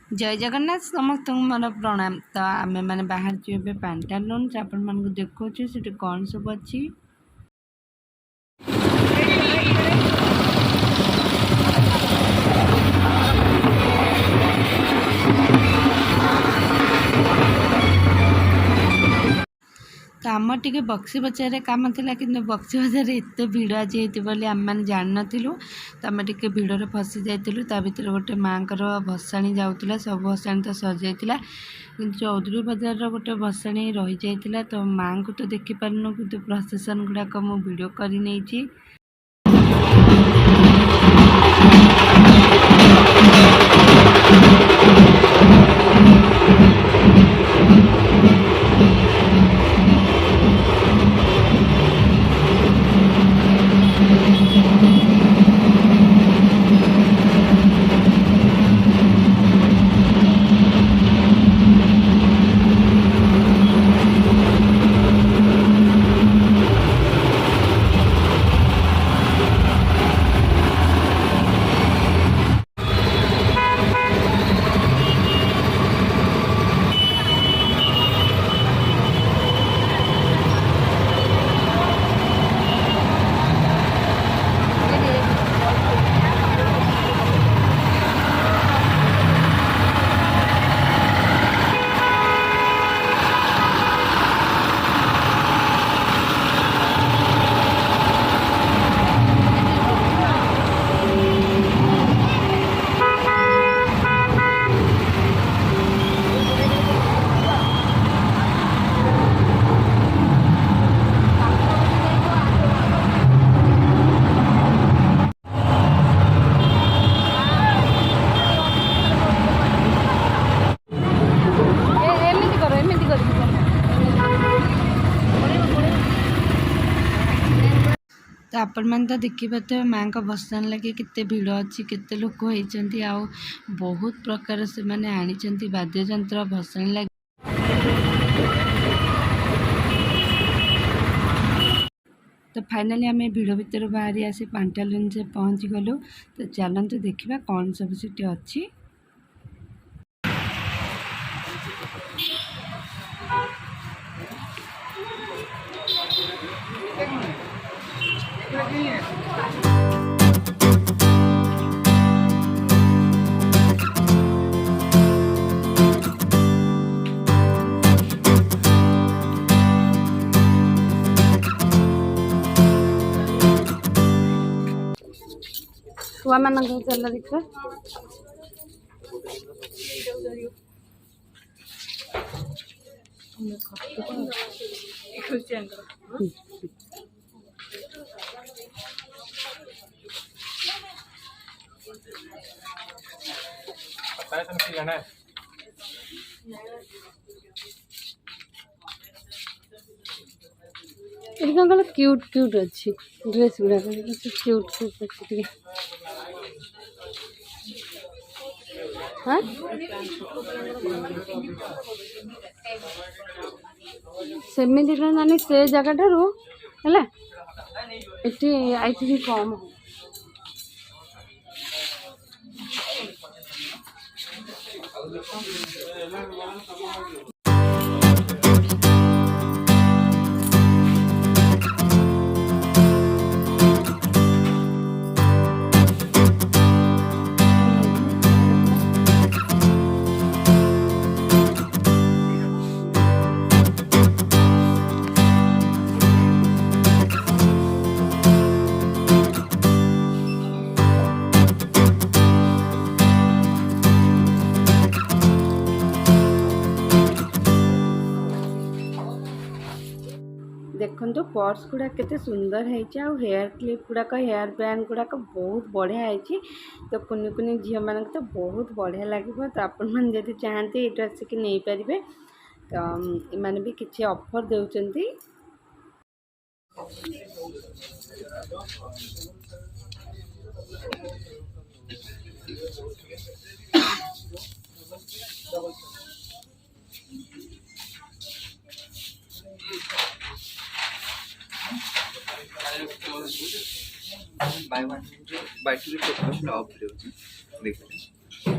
जय जगन्नाथ समस्त मोर प्रणाम। तो आम मैंने बाहर ए पैंटालून्स आपण मानक देखो से कौन सब अच्छी। तो आम टे बक्सी बजार कम थी कि बक्सी बजार एत भिड़ आज होती आम मैंने जान नु। तो आम टे भिड़े फसी जाइलु। ता भर गोटे माँ भसाणी जाऊला सब भसाणी तो सजाई कि चौधरी बजार गोटे भसाणी रही जाता। तो माँ को तो देखिपारनु कि प्रोसेसन गुड़ाक मु वीडियो कर नहीं। तो आपण मैंने तो देखिए माँ का भसान लगे केते भिड़ अच्छी केते लोक होती आउ बहुत प्रकार से मैंने आनी वाद्ययंत्र भसान लगे। तो फाइनाली आम भिड़ भितर बाहरी आसी पैंटालून से पहुँची गलु। तो चलते देखा कौन सब सीटी अच्छी। छुआ मान चल देखा क्यूट क्यूट अच्छी ड्रेस गुड़ा क्यूट क्यूट अच्छी। हाँ सेमती ना से जगह ये आई थिंक कम देखो तो पर्स गुड़ा केते सुंदर है। हेयर क्लिप गुड़ाक हेयर बैंड गुड़ाक बहुत बढ़िया है। तो कुनि कुनि झील मान तो बहुत बढ़िया लगे। तो आपण मैंने जब चाहते ये आसिक नहीं पारे। तो इमाने भी किसी ऑफर देउचंती। Buy one buy two off देखिए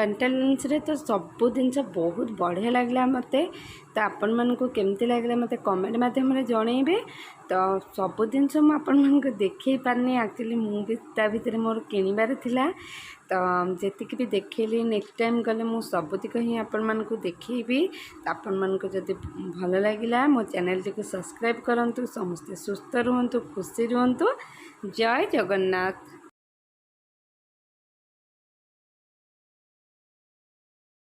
पैंटालून्स रे तो सब जिनस बहुत बढ़िया लगला मते। तो आपण मानक केमती लगला मते कमेंट माध्यम रे जणेबे। तो सब जिनस मु आपण मानक देखै पारनी एक्चुअली मु भी ता भीतर मोर किनिबार थिला। तो जेतिक भी देखैली नेक्स्ट टाइम गले मु सबतिक ही आपण मानक देखैबी। आपण मानक जदि भल लागिला मो चैनल टी को सब्सक्राइब करंतु। समस्त सुस्थ रुहंतु, खुशी रुहंतु। जय जगन्नाथ।